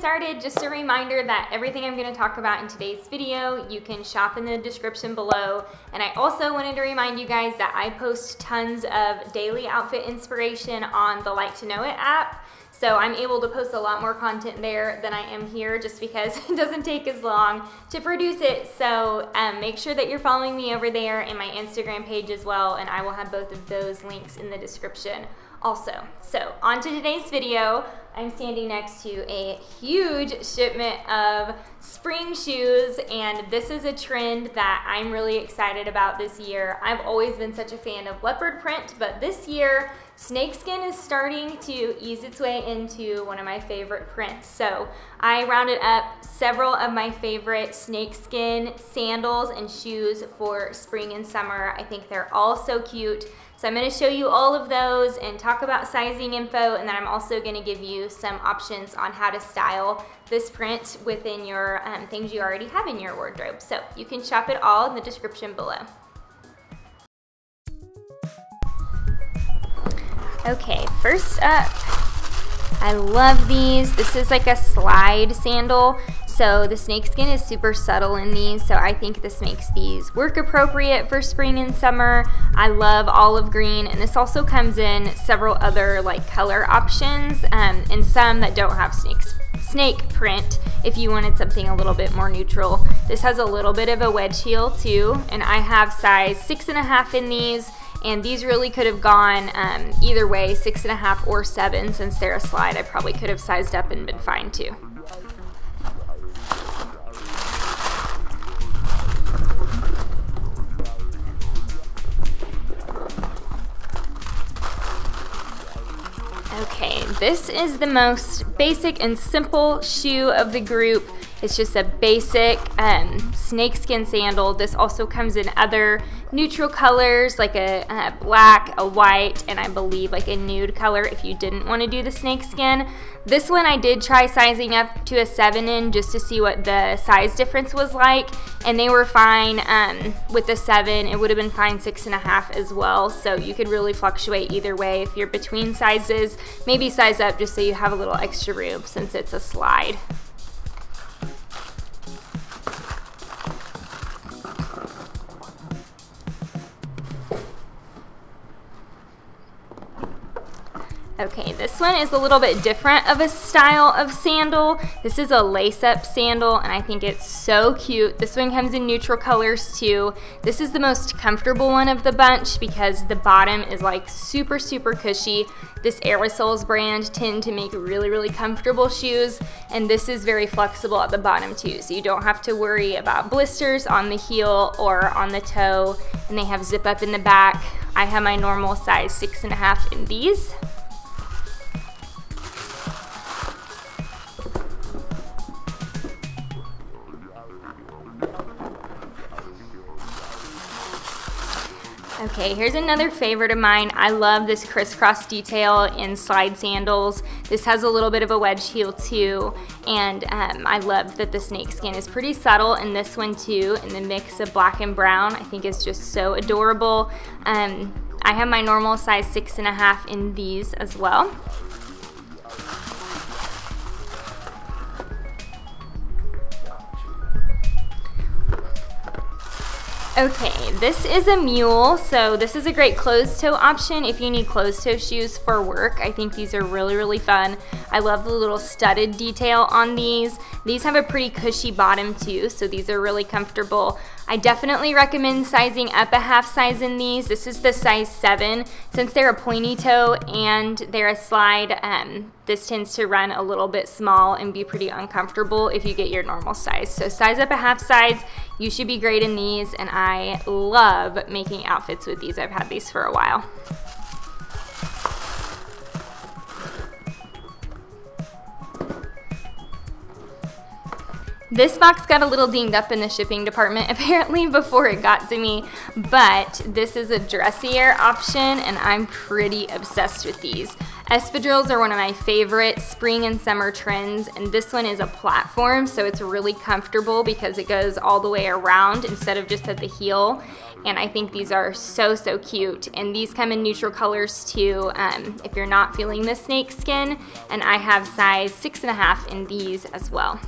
started, just a reminder that everything I'm going to talk about in today's video, you can shop in the description below. And I also wanted to remind you guys that I post tons of daily outfit inspiration on the Like to Know It app. So I'm able to post a lot more content there than I am here, just because it doesn't take as long to produce it. So make sure that you're following me over there and my Instagram page as well, and I will have both of those links in the description also. So on to today's video. I'm standing next to a huge shipment of spring shoes, and this is a trend that I'm really excited about this year. I've always been such a fan of leopard print, but this year snakeskin is starting to ease its way into one of my favorite prints. So I rounded up several of my favorite snakeskin sandals and shoes for spring and summer. I think they're all so cute. So I'm going to show you all of those and talk about sizing info, and then I'm also going to give you some options on how to style this print within your things you already have in your wardrobe. So you can shop it all in the description below. Okay, first up, I love these. This is like a slide sandal. So the snakeskin is super subtle in these, so I think this makes these work appropriate for spring and summer. I love olive green, and this also comes in several other like color options, and some that don't have snake print if you wanted something a little bit more neutral. This has a little bit of a wedge heel too, and I have size 6.5 in these. And these really could have gone either way, 6.5 or 7. Since they're a slide, I probably could have sized up and been fine too. Okay, this is the most basic and simple shoe of the group. It's just a basic snakeskin sandal. This also comes in other neutral colors, like a black, a white, and I believe like a nude color if you didn't want to do the snakeskin. This one I did try sizing up to a 7 in just to see what the size difference was like, and they were fine with the 7. It would have been fine 6.5 as well, so you could really fluctuate either way. If you're between sizes, maybe size up just so you have a little extra room since it's a slide. Okay, this one is a little bit different of a style of sandal. This is a lace-up sandal, and I think it's so cute. This one comes in neutral colors too. This is the most comfortable one of the bunch because the bottom is like super, super cushy. This Aerosoles brand tend to make really, really comfortable shoes, and this is very flexible at the bottom too, so you don't have to worry about blisters on the heel or on the toe, and they have zip up in the back. I have my normal size 6.5 in these. Okay, here's another favorite of mine. I love this crisscross detail in slide sandals. This has a little bit of a wedge heel too, and I love that the snakeskin is pretty subtle in this one too, and the mix of black and brown I think is just so adorable. I have my normal size 6.5 in these as well. Okay, this is a Mule, so this is a great closed-toe option if you need closed-toe shoes for work. I think these are really, really fun. I love the little studded detail on these. These have a pretty cushy bottom too, so these are really comfortable. I definitely recommend sizing up a half size in these. This is the size 7. Since they're a pointy toe and they're a slide, this tends to run a little bit small and be pretty uncomfortable if you get your normal size. So size up a half size. You should be great in these, and I love making outfits with these. I've had these for a while. This box got a little dinged up in the shipping department apparently before it got to me, but this is a dressier option and I'm pretty obsessed with these. Espadrilles are one of my favorite spring and summer trends, and this one is a platform, so it's really comfortable because it goes all the way around instead of just at the heel. And I think these are so, so cute. And these come in neutral colors too, if you're not feeling the snake skin. And I have size 6.5 in these as well.